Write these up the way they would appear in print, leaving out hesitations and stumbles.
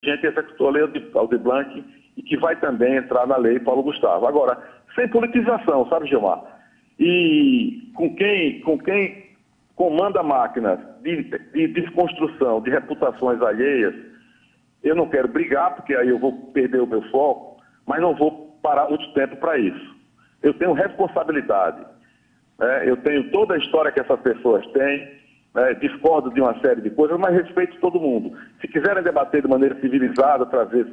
gente executou a lei Aldir Blanc e que vai também entrar na lei Paulo Gustavo. Agora, sem politização, sabe, Gilmar? E com quem comanda máquinas de desconstrução de reputações alheias, eu não quero brigar, porque aí eu vou perder o meu foco, mas não vou parar muito tempo para isso. Eu tenho responsabilidade. Eu tenho toda a história que essas pessoas têm, discordo de uma série de coisas, mas respeito todo mundo. Se quiserem debater de maneira civilizada, trazer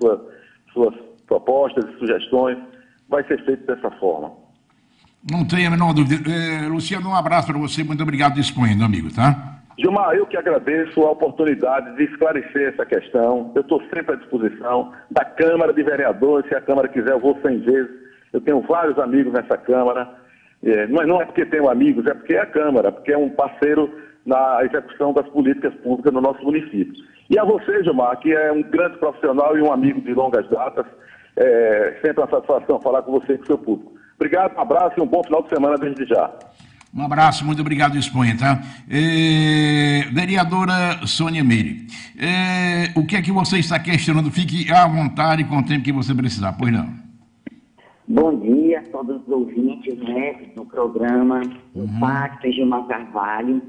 suas propostas e sugestões, vai ser feito dessa forma. Não tenho a menor dúvida. Luciano, um abraço para você, muito obrigado dispondo, amigo, tá? Gilmar, eu que agradeço a oportunidade de esclarecer essa questão. Eu estou sempre à disposição da Câmara de Vereadores. Se a Câmara quiser, eu vou 100 vezes. Eu tenho vários amigos nessa Câmara. Não é porque tenho amigos, é porque é a Câmara, porque é um parceiro na execução das políticas públicas no nosso município. E a você, Gilmar, que é um grande profissional e um amigo de longas datas, sempre uma satisfação falar com você e com o seu público. Obrigado, um abraço e um bom final de semana desde já. Um abraço, muito obrigado, Espanha, tá? Vereadora Sônia Meire, o que é que você está questionando? Fique à vontade com o tempo que você precisar, pois não. Bom dia a todos os ouvintes, do programa Pacto Gilmar Carvalho.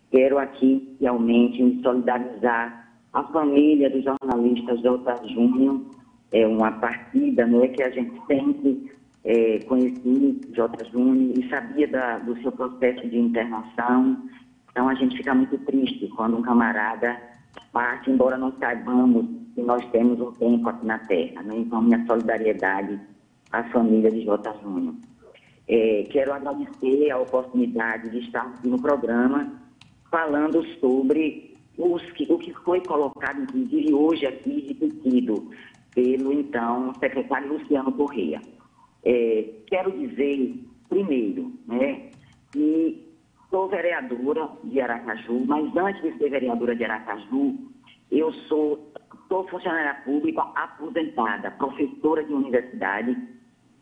Quero aqui realmente me solidarizar à família do jornalista J. Júnior. É uma partida, que a gente sempre conheci J. Júnior e sabia do seu processo de internação. Então a gente fica muito triste quando um camarada parte, embora não saibamos que nós temos um tempo aqui na Terra. Então minha solidariedade à família de J. Júnior. Quero agradecer a oportunidade de estar aqui no programa falando sobre o que foi colocado, inclusive hoje aqui, repetido pelo então secretário Luciano Correia. Quero dizer, primeiro, que sou vereadora de Aracaju, mas antes de ser vereadora de Aracaju, eu sou funcionária pública aposentada, professora de universidade,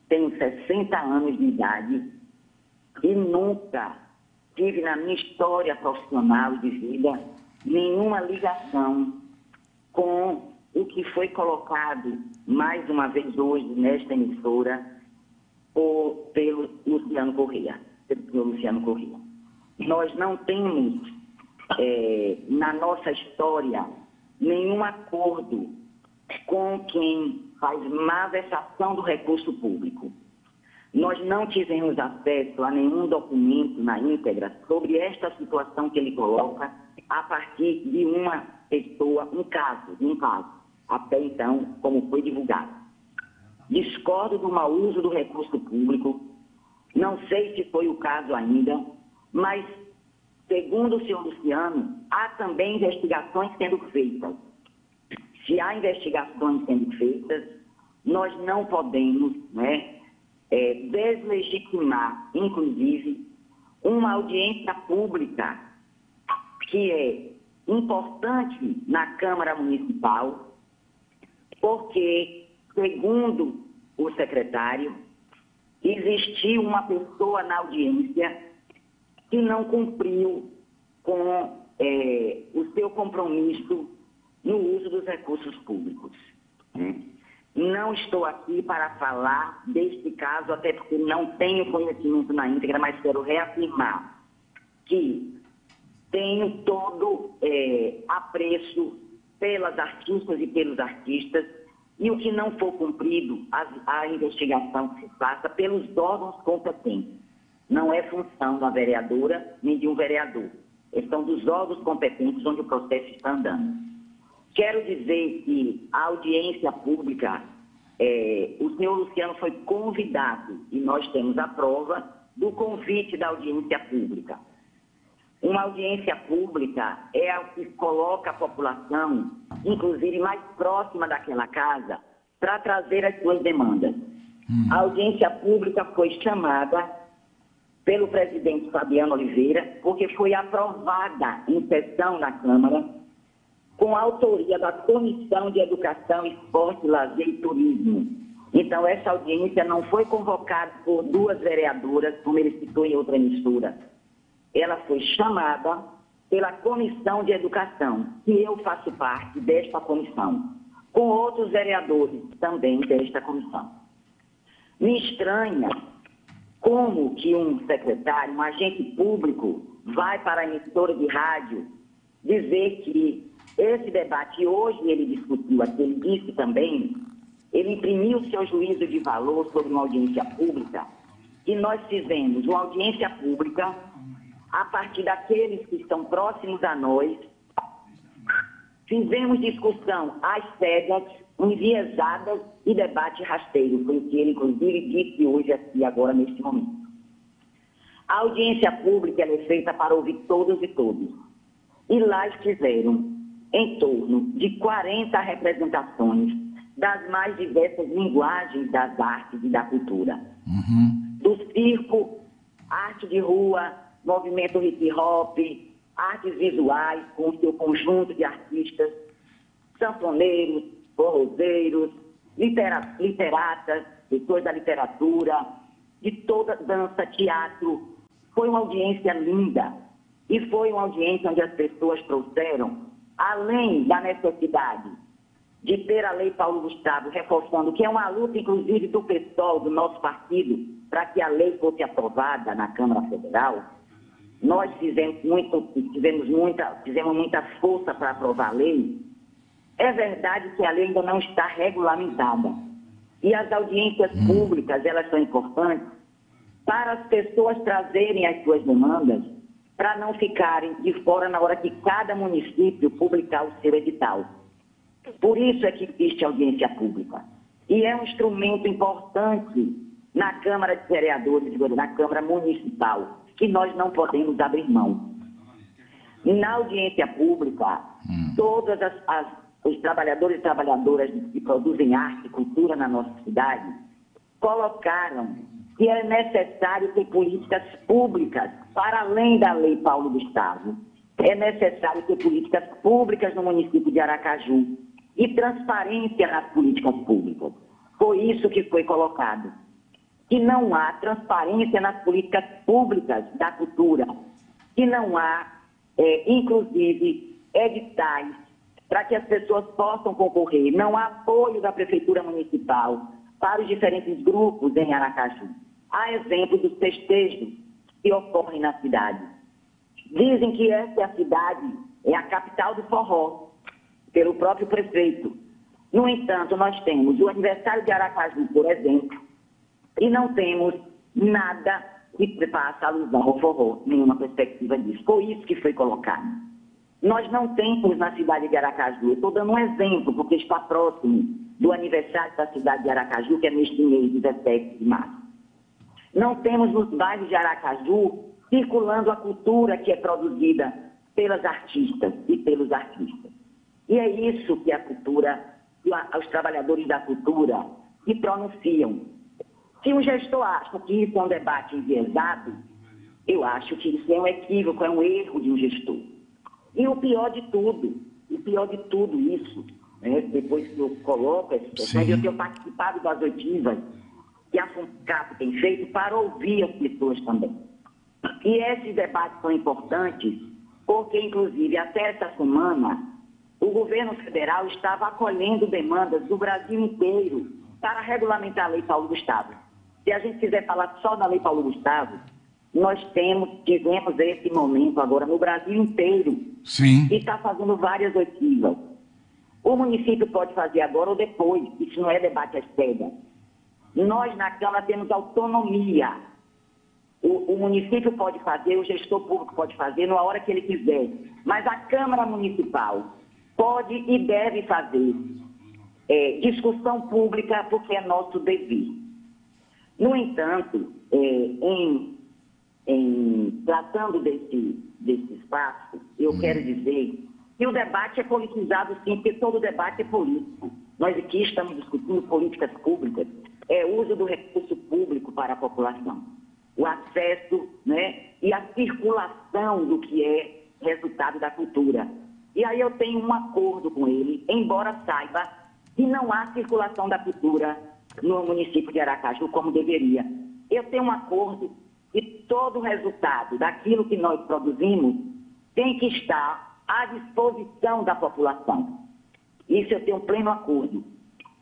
tenho 60 anos de idade e nunca tive na minha história profissional e de vida nenhuma ligação com o que foi colocado mais uma vez hoje nesta emissora pelo Luciano Correia. Nós não temos na nossa história nenhum acordo com quem faz má versação do recurso público. Nós não tivemos acesso a nenhum documento na íntegra sobre esta situação que ele coloca a partir de uma pessoa, um caso, até então, como foi divulgado. Discordo do mau uso do recurso público, não sei se foi o caso ainda, mas, segundo o senhor Luciano, há também investigações sendo feitas. Se há investigações sendo feitas, nós não podemos deslegitimar, inclusive, uma audiência pública que é importante na Câmara Municipal, porque, segundo o secretário, existiu uma pessoa na audiência que não cumpriu com o seu compromisso no uso dos recursos públicos. Não estou aqui para falar deste caso, até porque não tenho conhecimento na íntegra, mas quero reafirmar que tenho todo apreço pelas artistas e pelos artistas, e o que não for cumprido, a investigação que se faça pelos órgãos competentes. Não é função da vereadora nem de um vereador. São dos órgãos competentes onde o processo está andando. Quero dizer que a audiência pública, o senhor Luciano foi convidado, e nós temos a prova do convite da audiência pública. Uma audiência pública é a que coloca a população, inclusive mais próxima daquela casa, para trazer as suas demandas. A audiência pública foi chamada pelo presidente Fabiano Oliveira, porque foi aprovada em sessão na Câmara, com a autoria da Comissão de Educação, Esporte, Lazer e Turismo. Então, essa audiência não foi convocada por duas vereadoras, como ele citou em outra emissora. Ela foi chamada pela Comissão de Educação, e eu faço parte desta comissão. com outros vereadores também desta comissão. Me estranha como que um secretário, um agente público, vai para a emissora de rádio dizer que esse debate hoje ele discutiu aqui, ele disse também, ele imprimiu seu juízo de valor sobre uma audiência pública, e nós fizemos uma audiência pública a partir daqueles que estão próximos a nós, fizemos discussão às cegas, enviesadas e debate rasteiro, foi o que ele, inclusive, disse hoje aqui, agora, neste momento. A audiência pública ela é feita para ouvir todos e todos. E lá estiveram em torno de 40 representações das mais diversas linguagens das artes e da cultura. Do circo, arte de rua, movimento hip-hop, artes visuais com o seu conjunto de artistas, sanfoneiros, forrozeiros, literatas, pessoas da literatura, de toda dança, teatro. Foi uma audiência linda e foi uma audiência onde as pessoas trouxeram, além da necessidade de ter a Lei Paulo Gustavo, reforçando que é uma luta, inclusive, do PSOL, do nosso partido, para que a lei fosse aprovada na Câmara Federal. Nós fizemos muita força para aprovar a lei. É verdade que a lei ainda não está regulamentada. E as audiências públicas, elas são importantes para as pessoas trazerem as suas demandas, para não ficarem de fora na hora que cada município publicar o seu edital. Por isso é que existe audiência pública. E é um instrumento importante na Câmara de Vereadores, na Câmara Municipal, que nós não podemos abrir mão. Na audiência pública, todos os trabalhadores e trabalhadoras que produzem arte e cultura na nossa cidade colocaram que é necessário ter políticas públicas para além da Lei Paulo Gustavo. É necessário ter políticas públicas no município de Aracaju e transparência nas políticas públicas. Foi isso que foi colocado. Que não há transparência nas políticas públicas da cultura, que não há, inclusive, editais para que as pessoas possam concorrer, não há apoio da Prefeitura Municipal para os diferentes grupos em Aracaju. Há exemplos dos festejos que ocorrem na cidade. Dizem que essa é a cidade, é a capital do forró, pelo próprio prefeito. No entanto, nós temos o aniversário de Aracaju, por exemplo, e não temos nada que faça alusão ao forró, nenhuma perspectiva disso. Foi isso que foi colocado. Nós não temos na cidade de Aracaju, eu estou dando um exemplo, porque está próximo do aniversário da cidade de Aracaju, que é neste mês, 17 de março. Não temos nos bairros de Aracaju circulando a cultura que é produzida pelas artistas e pelos artistas. E é isso que a cultura, os trabalhadores da cultura se pronunciam. Se um gestor acha que isso é um debate enviesado, eu acho que isso é um equívoco, é um erro de um gestor. E o pior de tudo isso, né, depois que eu coloco essa situação, eu tenho participado das oitivas que a FUNCAP tem feito para ouvir as pessoas também. E esses debates são importantes porque, inclusive, até essa semana, o governo federal estava acolhendo demandas do Brasil inteiro para regulamentar a Lei Paulo Gustavo. Se a gente quiser falar só da Lei Paulo Gustavo, nós tivemos esse momento agora no Brasil inteiro. Sim. E está fazendo várias oitivas. O município pode fazer agora ou depois, isso não é debate às cegas. Nós, na Câmara, temos autonomia. O município pode fazer, o gestor público pode fazer na hora que ele quiser. Mas a Câmara Municipal pode e deve fazer discussão pública, porque é nosso dever. No entanto, tratando desse espaço, eu quero dizer que o debate é politizado, sim, porque todo debate é político. Nós aqui estamos discutindo políticas públicas, uso do recurso público para a população, o acesso, né, e a circulação do que é resultado da cultura. E aí eu tenho um acordo com ele, embora saiba que não há circulação da cultura no município de Aracaju como deveria. Eu tenho um acordo que todo o resultado daquilo que nós produzimos tem que estar à disposição da população. Isso eu tenho pleno acordo.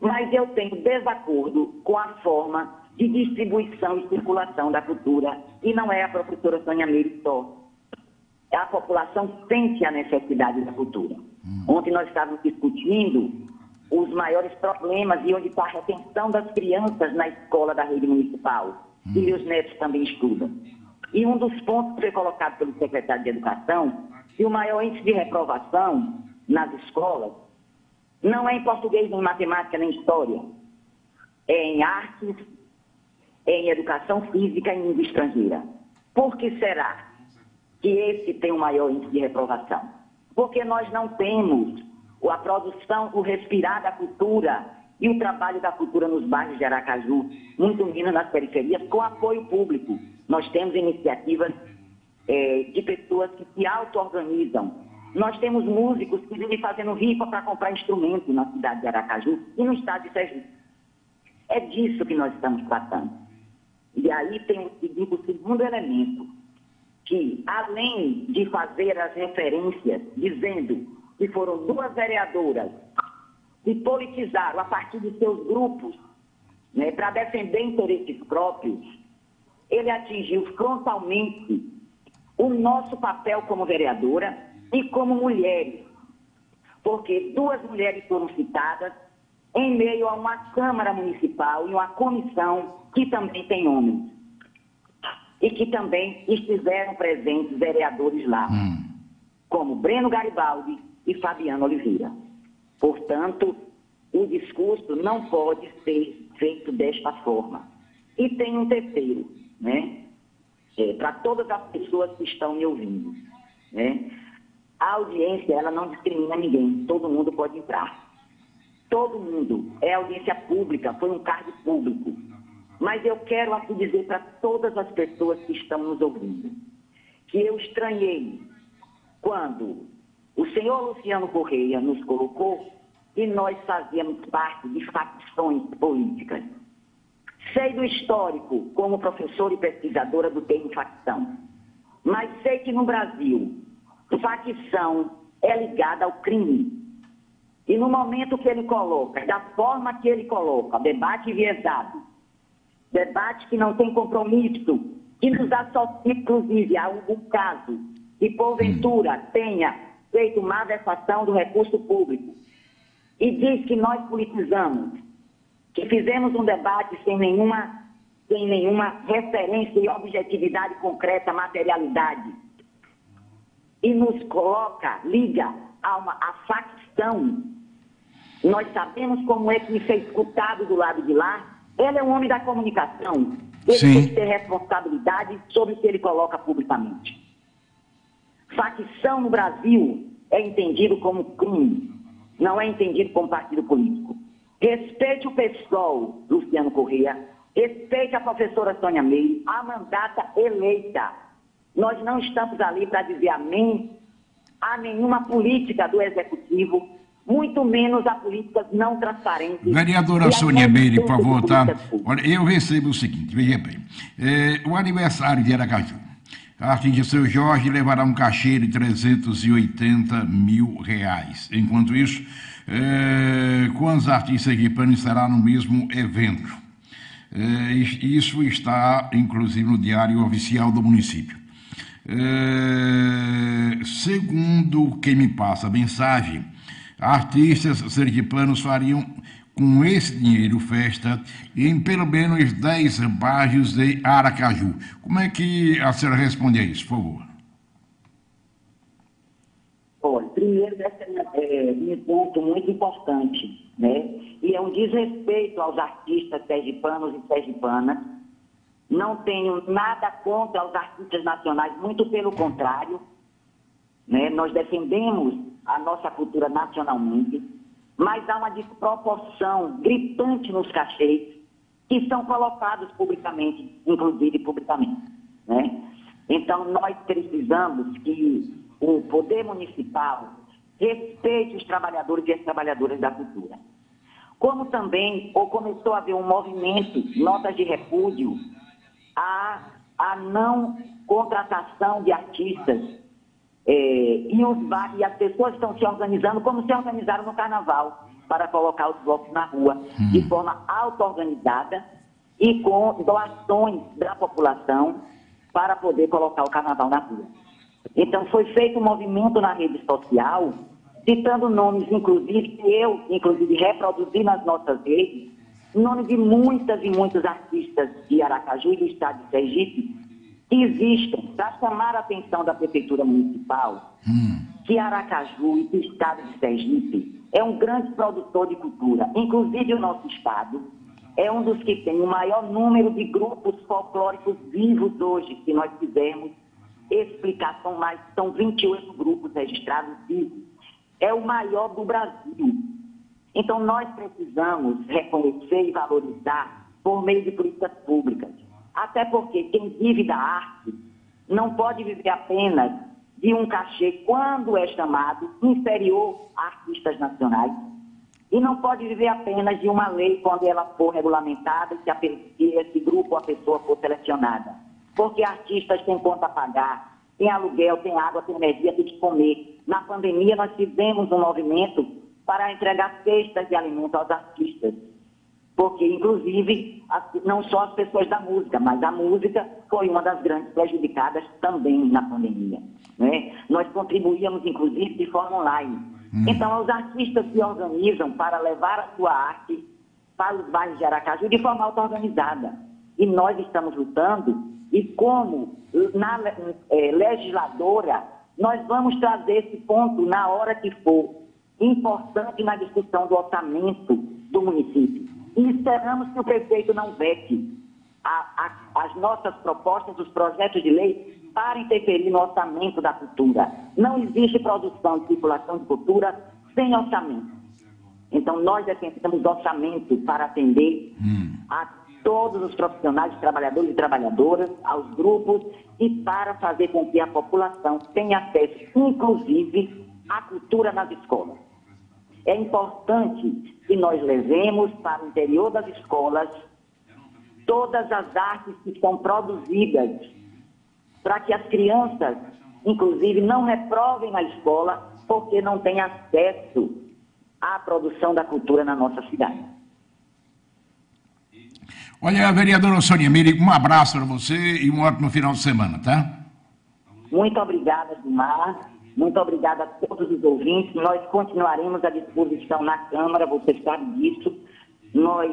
Mas eu tenho desacordo com a forma de distribuição e circulação da cultura, e não é a professora Sônia Meire só. A população sente a necessidade da cultura. Ontem nós estávamos discutindo os maiores problemas e onde está a retenção das crianças na escola da rede municipal. E meus netos também estudam. E um dos pontos que foi colocado pelo secretário de Educação, que o maior índice de reprovação nas escolas não é em português, nem em matemática, nem em história. É em artes, é em educação física e em língua estrangeira. Por que será que esse tem o maior índice de reprovação? Porque nós não temos a produção, o respirar da cultura e o trabalho da cultura nos bairros de Aracaju, muito menos nas periferias, com apoio público. Nós temos iniciativas de pessoas que se auto-organizam. Nós temos músicos que vivem fazendo rifa para comprar instrumentos na cidade de Aracaju e no estado de Sergipe. É disso que nós estamos tratando. E aí tem o segundo elemento, que além de fazer as referências, dizendo que foram 2 vereadoras que politizaram a partir de seus grupos, né, para defender interesses próprios, ele atingiu frontalmente o nosso papel como vereadora e como mulheres, porque 2 mulheres foram citadas em meio a uma Câmara Municipal e uma comissão que também tem homens e que também estiveram presentes vereadores lá, como Breno Garibaldi e Fabiano Oliveira. Portanto, o discurso não pode ser feito desta forma. E tem um terceiro, né? Para todas as pessoas que estão me ouvindo, né? A audiência, ela não discrimina ninguém, todo mundo pode entrar. Todo mundo, é audiência pública, foi um cargo público. Mas eu quero aqui dizer para todas as pessoas que estão nos ouvindo, que eu estranhei quando o senhor Luciano Correia nos colocou e nós fazíamos parte de facções políticas. Sei do histórico como professora e pesquisadora do termo facção, mas sei que no Brasil, facção é ligada ao crime. E no momento que ele coloca, da forma que ele coloca, debate enviesado, debate que não tem compromisso, que nos associa, inclusive, a um caso que, porventura, tenha feito má versação do recurso público, e diz que nós politizamos, que fizemos um debate sem nenhuma referência e objetividade concreta, materialidade, e nos coloca, liga a facção. Nós sabemos como é que me fez escutado do lado de lá. Ele é um homem da comunicação. Ele tem que ter responsabilidade sobre o que ele coloca publicamente. Facção no Brasil é entendido como crime, não é entendido como partido político. Respeite o PSOL, Luciano Correia, respeite a professora Sônia Meire, a mandata eleita. Nós não estamos ali para dizer amém a nenhuma política do Executivo, muito menos a políticas não transparentes. Vereadora Sônia Meire, por favor, tá? Olha, eu recebo o seguinte, veja bem, o aniversário de Aracaju, a artista Seu Jorge levará um cachê de R$380 mil. Enquanto isso, quantos artistas sergipanos estará no mesmo evento? Isso está, inclusive, no Diário Oficial do município. Segundo quem me passa a mensagem, artistas sergipanos fariam com esse dinheiro festa em pelo menos 10 bairros de Aracaju. Como é que a senhora responde a isso, por favor? Olha, primeiro, esse é um ponto muito importante, né? E é um desrespeito aos artistas sergipanos e sergipanas. Não tenho nada contra os artistas nacionais, muito pelo contrário, né? Nós defendemos a nossa cultura nacionalmente, mas há uma desproporção gritante nos cachês que são colocados publicamente, inclusive publicamente, né? Então, nós precisamos que o poder municipal respeite os trabalhadores e as trabalhadoras da cultura. Como também começou a haver um movimento, notas de repúdio, a não contratação de artistas e as pessoas estão se organizando como se organizaram no Carnaval, para colocar os blocos na rua, de forma auto-organizada e com doações da população para poder colocar o Carnaval na rua. Então, foi feito um movimento na rede social, citando nomes, inclusive, que eu, reproduzi nas nossas redes, nome de muitas e muitos artistas de Aracaju e do estado de Sergipe, que existem para chamar a atenção da Prefeitura Municipal, que Aracaju e do estado de Sergipe é um grande produtor de cultura. Inclusive, o nosso estado é um dos que tem o maior número de grupos folclóricos vivos hoje, que nós fizemos explicação, mas são 28 grupos registrados vivos. É o maior do Brasil. Então, nós precisamos reconhecer e valorizar por meio de políticas públicas. Até porque quem vive da arte não pode viver apenas de um cachê quando é chamado inferior a artistas nacionais. E não pode viver apenas de uma lei quando ela for regulamentada e esse grupo ou a pessoa for selecionada. Porque artistas têm conta a pagar, tem aluguel, tem água, tem energia, tem que comer. Na pandemia, nós fizemos um movimento para entregar cestas de alimento aos artistas. Porque, inclusive, não só as pessoas da música, mas a música foi uma das grandes prejudicadas também na pandemia. Né? Nós contribuíamos, inclusive, de forma online. Então, os artistas se organizam para levar a sua arte para os bairros de Aracaju de forma auto-organizada. E nós estamos lutando, e como legisladora, nós vamos trazer esse ponto na hora que for importante na discussão do orçamento do município. E esperamos que o prefeito não vete as nossas propostas, os projetos de lei, para interferir no orçamento da cultura. Não existe produção e circulação de cultura sem orçamento. Então, nós defendemos orçamento para atender a todos os profissionais, trabalhadores e trabalhadoras, aos grupos, e para fazer com que a população tenha acesso, inclusive, à cultura nas escolas. É importante que nós levemos para o interior das escolas todas as artes que são produzidas, para que as crianças, inclusive, não reprovem na escola porque não têm acesso à produção da cultura na nossa cidade. Olha, vereadora Sônia Meire, um abraço para você e um ótimo final de semana, tá? Muito obrigada, Gilmar. Muito obrigada a todos os ouvintes. Nós continuaremos à disposição na Câmara, você sabe disso. Nós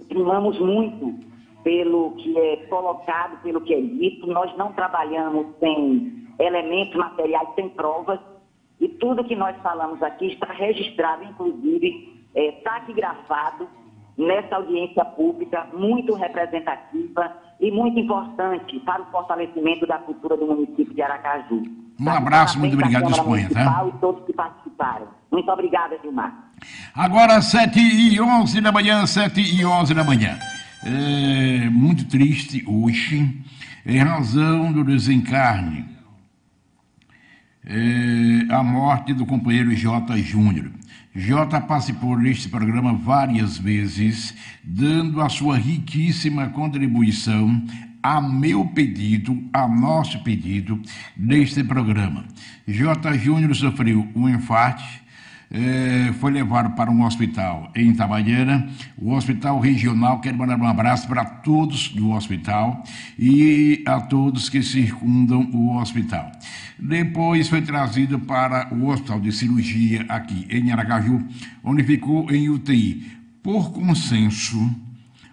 primamos muito pelo que é colocado, pelo que é dito. Nós não trabalhamos sem elementos materiais, sem provas. E tudo que nós falamos aqui está registrado, inclusive, taquigrafado nessa audiência pública, muito representativa e muito importante para o fortalecimento da cultura do município de Aracaju. Um abraço, muito obrigado, Espanha, tá? E todos que participaram. Muito obrigada, Gilmar. Agora, 7h11 da manhã, 7h11 da manhã. Muito triste hoje, em razão do desencarne, a morte do companheiro J. Júnior. J participou deste programa várias vezes, dando a sua riquíssima contribuição a meu pedido, a nosso pedido deste programa. J. Júnior sofreu um infarte, foi levado para um hospital em Itabaiana, o hospital regional. Quero mandar um abraço para todos do hospital e a todos que circundam o hospital. Depois foi trazido para o hospital de cirurgia aqui em Aracaju, onde ficou em UTI. Por consenso,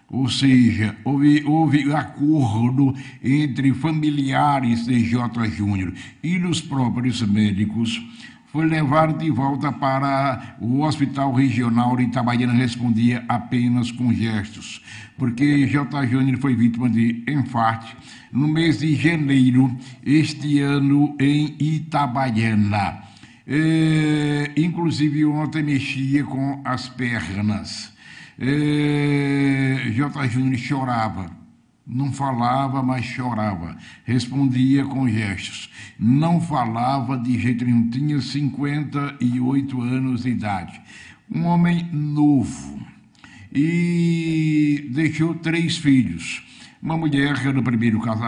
ou seja, houve acordo entre familiares de J. Júnior e dos próprios médicos, foi levado de volta para o Hospital Regional de Itabaiana. Respondia apenas com gestos, porque J. Júnior foi vítima de infarte no mês de janeiro este ano em Itabaiana. Inclusive ontem mexia com as pernas. J. Júnior chorava, não falava, mas chorava, respondia com gestos, não falava de jeito nenhum, tinha 58 anos de idade, um homem novo, e deixou 3 filhos, uma mulher do primeiro casamento,